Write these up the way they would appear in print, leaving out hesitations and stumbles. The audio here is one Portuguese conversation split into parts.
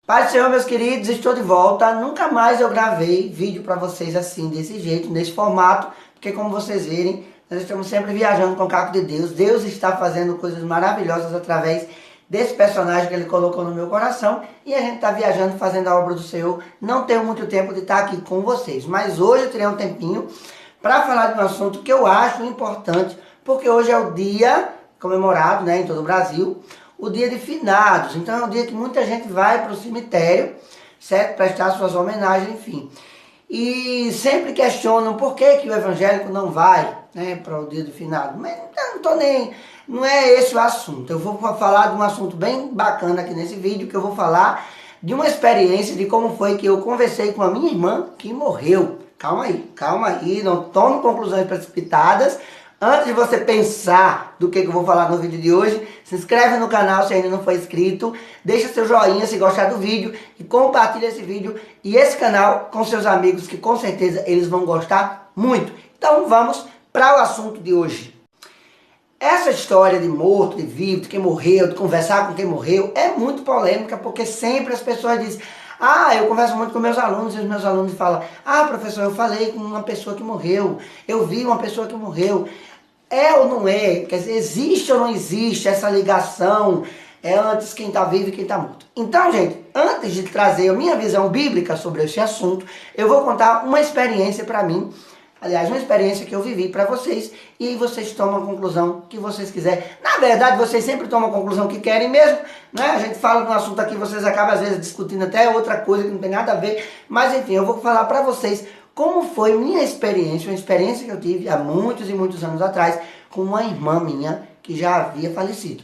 Paz do Senhor, meus queridos, estou de volta. Nunca mais eu gravei vídeo para vocês assim, desse jeito, nesse formato, porque como vocês verem, nós estamos sempre viajando com o Caco de Deus. Deus está fazendo coisas maravilhosas através desse personagem que Ele colocou no meu coração e a gente está viajando, fazendo a obra do Senhor. Não tenho muito tempo de estar aqui com vocês, mas hoje eu terei um tempinho para falar de um assunto que eu acho importante, porque hoje é o dia comemorado, né, em todo o Brasil, o dia de finados. Então é um dia que muita gente vai para o cemitério, certo? Prestar suas homenagens, enfim. E sempre questionam por que o evangélico não vai, né, para o dia de finados. Mas eu não tô nem... Não é esse o assunto. Eu vou falar de um assunto bem bacana aqui nesse vídeo, que eu vou falar de uma experiência de como foi que eu conversei com a minha irmã que morreu. Calma aí, não tome conclusões precipitadas. Antes de você pensar do que eu vou falar no vídeo de hoje, se inscreve no canal se ainda não for inscrito, deixa seu joinha se gostar do vídeo e compartilha esse vídeo e esse canal com seus amigos, que com certeza eles vão gostar muito. Então vamos para o assunto de hoje. Essa história de morto, de vivo, de quem morreu, de conversar com quem morreu, é muito polêmica, porque sempre as pessoas dizem: ah, eu converso muito com meus alunos e os meus alunos falam: ah, professor, eu falei com uma pessoa que morreu, eu vi uma pessoa que morreu. É ou não é? Quer dizer, existe ou não existe essa ligação? É antes quem está vivo e quem está morto. Então, gente, antes de trazer a minha visão bíblica sobre esse assunto, eu vou contar uma experiência para mim. Aliás, uma experiência que eu vivi para vocês, e aí vocês tomam a conclusão que vocês quiserem. Na verdade, vocês sempre tomam a conclusão que querem mesmo, né? A gente fala de um assunto aqui, vocês acabam às vezes discutindo até outra coisa que não tem nada a ver. Mas enfim, eu vou falar para vocês como foi minha experiência, uma experiência que eu tive há muitos e muitos anos atrás, com uma irmã minha que já havia falecido.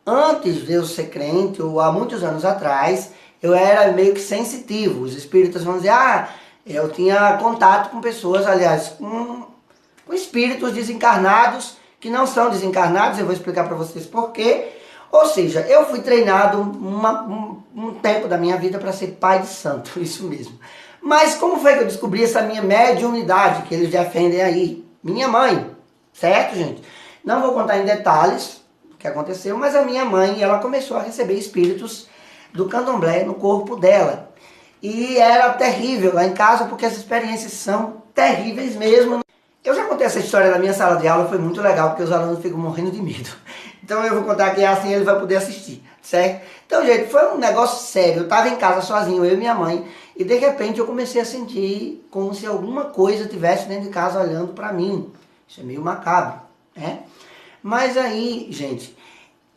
Antes de eu ser crente, ou há muitos anos atrás, eu era meio que sensitivo. Os espíritas vão dizer: ah, eu tinha contato com pessoas, aliás, com espíritos desencarnados, que não são desencarnados, eu vou explicar para vocês por quê. Ou seja, eu fui treinado um tempo da minha vida para ser pai de santo, isso mesmo. Mas como foi que eu descobri essa minha mediunidade que eles defendem aí? Minha mãe, certo, gente? Não vou contar em detalhes o que aconteceu, mas a minha mãe, ela começou a receber espíritos do candomblé no corpo dela. E era terrível lá em casa, porque as experiências são terríveis mesmo. Eu já contei essa história na minha sala de aula, foi muito legal, porque os alunos ficam morrendo de medo. Então eu vou contar aqui, assim ele vai poder assistir, certo? Então, gente, foi um negócio sério. Eu estava em casa sozinho, eu e minha mãe, e de repente eu comecei a sentir como se alguma coisa estivesse dentro de casa olhando para mim. Isso é meio macabro, né? Mas aí, gente,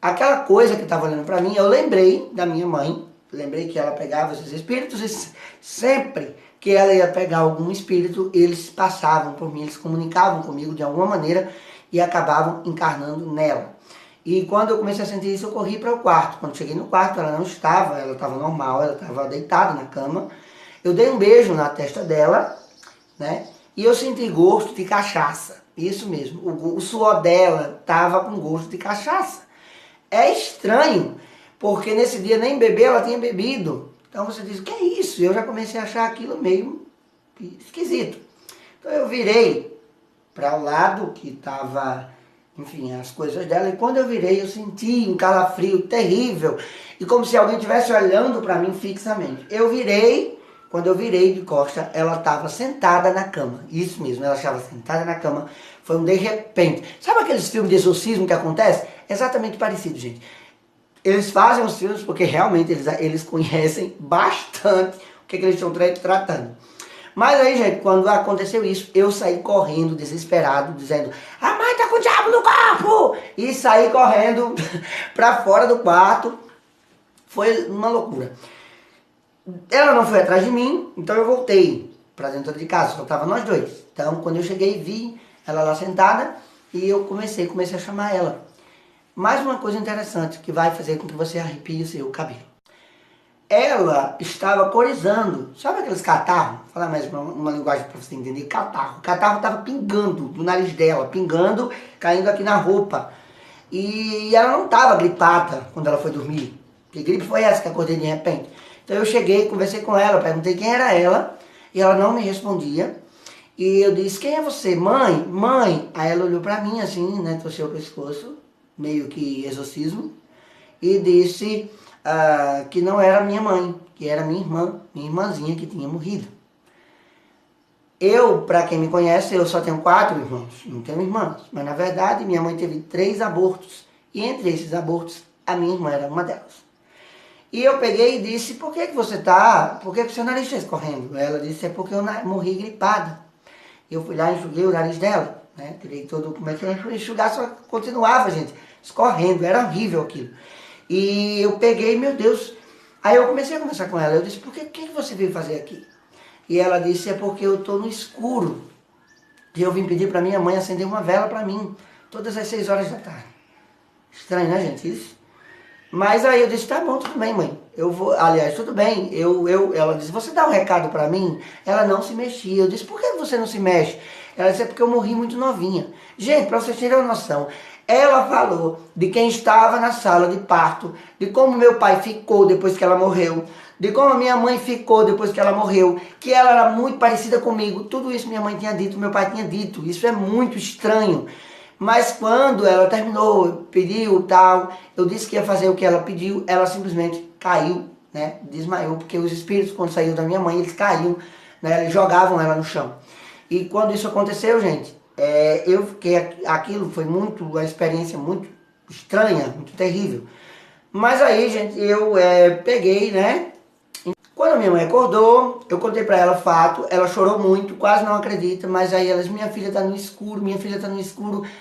aquela coisa que estava olhando para mim, eu lembrei da minha mãe. Lembrei que ela pegava esses espíritos e sempre que ela ia pegar algum espírito, eles passavam por mim, eles comunicavam comigo de alguma maneira e acabavam encarnando nela. E quando eu comecei a sentir isso, eu corri para o quarto. Quando cheguei no quarto, ela não estava, ela estava normal, ela estava deitada na cama. Eu dei um beijo na testa dela, né? E eu senti gosto de cachaça. Isso mesmo, o suor dela estava com gosto de cachaça. É estranho, porque nesse dia nem beber ela tinha bebido. Então você diz: o que é isso? Eu já comecei a achar aquilo meio esquisito. Então eu virei para o lado que estava, enfim, as coisas dela. E quando eu virei, eu senti um calafrio terrível. E como se alguém estivesse olhando para mim fixamente. Quando eu virei de costa, ela estava sentada na cama. Isso mesmo, ela estava sentada na cama. Foi um de repente. Sabe aqueles filmes de exorcismo que acontece? Exatamente parecido, gente. Eles fazem os filmes porque realmente eles conhecem bastante o que eles estão tratando. Mas aí, gente, quando aconteceu isso, eu saí correndo, desesperado, dizendo: a mãe tá com o diabo no corpo! E saí correndo para fora do quarto. Foi uma loucura. Ela não foi atrás de mim, então eu voltei para dentro de casa, só tava nós dois. Então, quando eu cheguei, vi ela lá sentada e eu comecei a chamar ela. Mais uma coisa interessante que vai fazer com que você arrepie o seu cabelo. Ela estava corizando, sabe aqueles catarros? Vou falar mais uma linguagem para você entender: catarro. O catarro estava pingando do nariz dela, pingando, caindo aqui na roupa. E ela não estava gripada quando ela foi dormir. Que gripe foi essa que acordei de repente? Então eu cheguei, conversei com ela, perguntei quem era ela, e ela não me respondia. E eu disse: quem é você? Mãe? Mãe? Aí ela olhou para mim assim, né, torceu o pescoço, meio que exorcismo, e disse: que não era minha mãe, que era minha irmã, minha irmãzinha que tinha morrido. Eu, para quem me conhece, eu só tenho 4 irmãos, não tenho irmãs. Mas na verdade minha mãe teve 3 abortos. E entre esses abortos, a minha irmã era uma delas. E eu peguei e disse, por que você o seu nariz está escorrendo? Ela disse, é porque eu morri gripada. Eu fui lá e enxuguei o nariz dela, né? Tirei todo, como é que eu enxugar, só continuava, gente, escorrendo, era horrível aquilo. E eu peguei, meu Deus, aí eu comecei a conversar com ela, eu disse, o que você veio fazer aqui? E ela disse, é porque eu estou no escuro. E eu vim pedir para minha mãe acender uma vela para mim, todas as 6 horas da tarde. Estranho, né, gente, isso? Mas aí eu disse, tá bom, tudo bem, mãe. Eu vou, aliás, tudo bem. Ela disse, você dá um recado pra mim? Ela não se mexia. Eu disse, por que você não se mexe? Ela disse, é porque eu morri muito novinha. Gente, pra vocês terem uma noção, ela falou de quem estava na sala de parto, de como meu pai ficou depois que ela morreu, de como a minha mãe ficou depois que ela morreu, que ela era muito parecida comigo. Tudo isso minha mãe tinha dito, meu pai tinha dito. Isso é muito estranho. Mas quando ela terminou, pediu tal, eu disse que ia fazer o que ela pediu, ela simplesmente caiu, né? Desmaiou, porque os espíritos, quando saíram da minha mãe, eles caíam, né? Eles jogavam ela no chão. E quando isso aconteceu, gente, eu fiquei, aquilo foi uma experiência muito estranha, muito terrível. Mas aí, gente, eu peguei, né? Quando a minha mãe acordou, eu contei pra ela o fato, ela chorou muito, quase não acredita, mas aí ela disse, minha filha tá no escuro,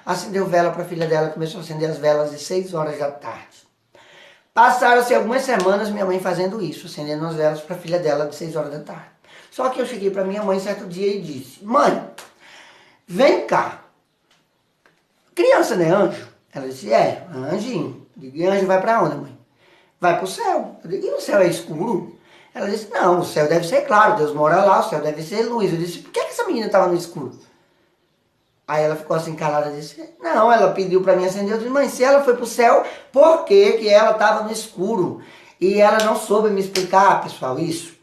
acendeu vela pra filha dela, começou a acender as velas de 6 horas da tarde. Passaram-se algumas semanas minha mãe fazendo isso, acendendo as velas pra filha dela de 6 horas da tarde. Só que eu cheguei pra minha mãe certo dia e disse, mãe, vem cá, criança não é anjo? Ela disse, anjinho. Eu digo, e anjo vai pra onde, mãe? Vai pro céu. Eu digo, e o céu é escuro? Ela disse, não, o céu deve ser claro, Deus mora lá, o céu deve ser luz. Eu disse, por que essa menina estava no escuro? Aí ela ficou assim calada e disse, não, ela pediu para mim acender. Eu disse, mãe, se ela foi pro céu, por que que ela estava no escuro? E ela não soube me explicar, pessoal, isso.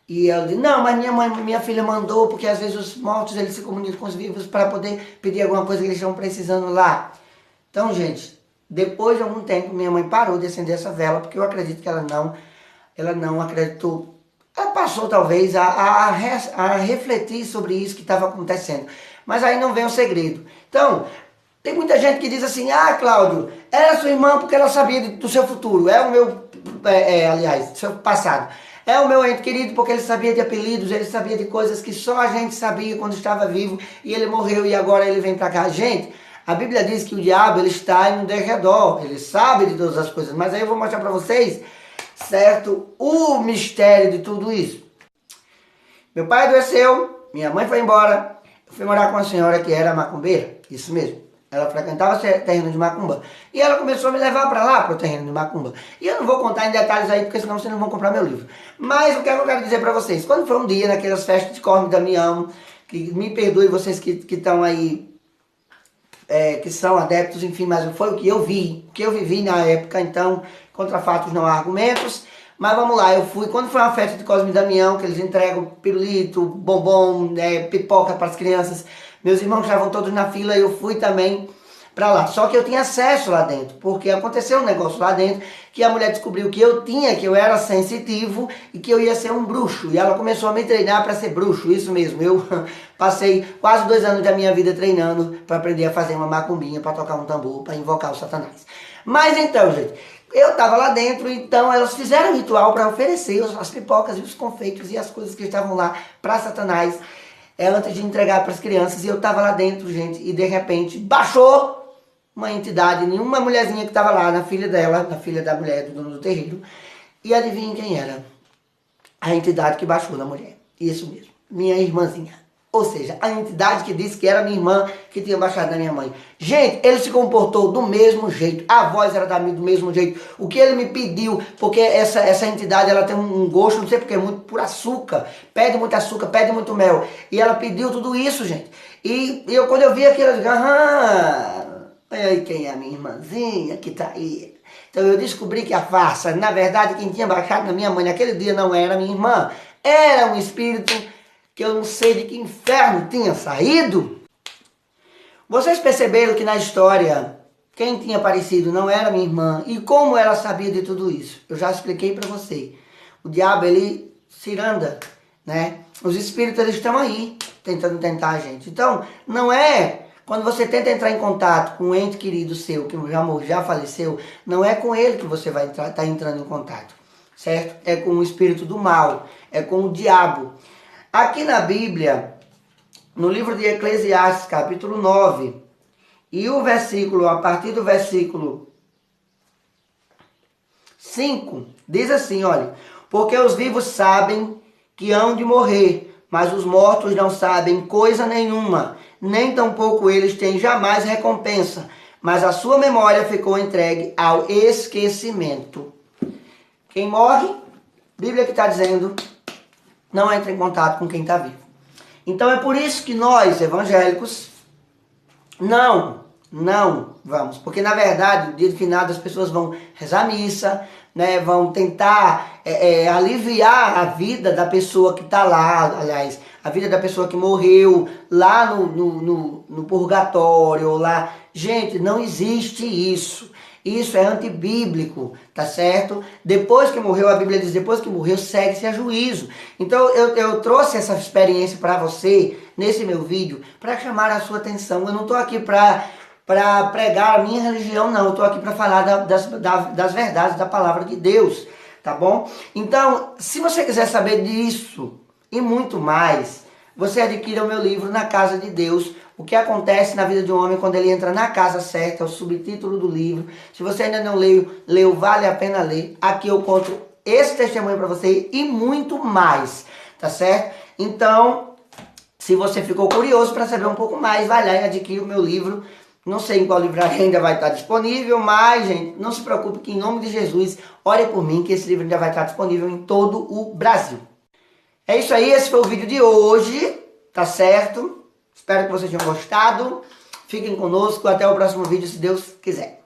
E ela disse, não, mas minha filha mandou, porque às vezes os mortos eles se comunicam com os vivos para poder pedir alguma coisa que eles estão precisando lá. Então, gente, depois de algum tempo, minha mãe parou de acender essa vela, porque eu acredito que ela não acreditou. Ela passou talvez a refletir sobre isso que estava acontecendo. Mas aí não vem o segredo. Então, tem muita gente que diz assim, Cláudio, era sua irmã porque ela sabia do seu futuro. É o meu, aliás, do seu passado. É o meu ente querido porque ele sabia de apelidos, ele sabia de coisas que só a gente sabia quando estava vivo e ele morreu e agora ele vem para cá. Gente, a Bíblia diz que o diabo ele está em um derredor, ele sabe de todas as coisas. Mas aí eu vou mostrar para vocês, certo, o mistério de tudo isso. Meu pai adoeceu, minha mãe foi embora, eu fui morar com uma senhora que era macumbeira, isso mesmo. Ela frequentava terreno de macumba. E ela começou a me levar para lá, para o terreno de macumba. E eu não vou contar em detalhes aí, porque senão vocês não vão comprar meu livro. Mas o que eu quero dizer para vocês, quando foi um dia, naquelas festas de Corme Damião, que me perdoe vocês que estão aí, que são adeptos, enfim, mas foi o que eu vi, o que eu vivi na época, então, contra fatos não há argumentos. Mas vamos lá, eu fui, quando foi uma festa de Cosme e Damião, que eles entregam pirulito, bombom, pipoca para as crianças, meus irmãos estavam todos na fila e eu fui também para lá. Só que eu tinha acesso lá dentro, porque aconteceu um negócio lá dentro, que a mulher descobriu que eu era sensitivo e que eu ia ser um bruxo. E ela começou a me treinar para ser bruxo, isso mesmo. Eu passei quase 2 anos da minha vida treinando para aprender a fazer uma macumbinha, para tocar um tambor, para invocar o Satanás. Mas então, gente, eu estava lá dentro, então elas fizeram um ritual para oferecer as pipocas e os confeitos e as coisas que estavam lá para Satanás, antes de entregar para as crianças. E eu estava lá dentro, gente, e de repente baixou uma entidade, nenhuma mulherzinha que estava lá, na filha dela, na filha da mulher do dono do terreiro. E adivinhem quem era? A entidade que baixou na mulher. Isso mesmo, minha irmãzinha. Ou seja, a entidade que disse que era minha irmã que tinha baixado na minha mãe. Gente, ele se comportou do mesmo jeito. A voz era do mesmo jeito. O que ele me pediu, porque essa entidade ela tem um gosto, não sei porque, muito por açúcar. Pede muito açúcar, pede muito mel. E ela pediu tudo isso, gente. E quando eu vi aquilo, eu disse, olha aí quem é a minha irmãzinha que tá aí. Então eu descobri que a farsa, na verdade, quem tinha baixado na minha mãe naquele dia não era minha irmã. Era um espírito que eu não sei de que inferno tinha saído. Vocês perceberam que na história Quem tinha aparecido não era minha irmã. E como ela sabia de tudo isso? Eu já expliquei para você. O diabo, ele ciranda, né? Os espíritos, eles estão aí, tentando tentar a gente. Então, não é quando você tenta entrar em contato com um ente querido seu, que já faleceu, não é com ele que você vai estar entrando em contato, certo? É com o espírito do mal, é com o diabo. Aqui na Bíblia, no livro de Eclesiastes, capítulo 9, e o versículo, a partir do versículo 5, diz assim, olha: porque os vivos sabem que hão de morrer, mas os mortos não sabem coisa nenhuma, nem tampouco eles têm jamais recompensa, mas a sua memória ficou entregue ao esquecimento. Quem morre, Bíblia que está dizendo, não entra em contato com quem está vivo. Então é por isso que nós, evangélicos, não vamos, porque na verdade, no dia de finado as pessoas vão rezar a missa, né, vão tentar aliviar a vida da pessoa que está lá, aliás, a vida da pessoa que morreu lá no purgatório, lá. Gente, não existe isso. Isso é antibíblico, tá certo? Depois que morreu, a Bíblia diz, depois que morreu, segue-se a juízo. Então eu trouxe essa experiência para você, nesse meu vídeo, para chamar a sua atenção. Eu não estou aqui para pregar a minha religião, não. Eu estou aqui para falar das verdades da palavra de Deus, tá bom? Então, se você quiser saber disso e muito mais, você adquira o meu livro Na Casa de Deus, o que acontece na vida de um homem quando ele entra na casa certa, é o subtítulo do livro. Se você ainda não leu, vale a pena ler. Aqui eu conto esse testemunho para você e muito mais, tá certo? Então, se você ficou curioso para saber um pouco mais, vai lá e adquire o meu livro. Não sei em qual livraria ainda vai estar disponível, mas, gente, não se preocupe que em nome de Jesus, ore por mim que esse livro ainda vai estar disponível em todo o Brasil. É isso aí, esse foi o vídeo de hoje, tá certo? Espero que vocês tenham gostado. Fiquem conosco, até o próximo vídeo, se Deus quiser.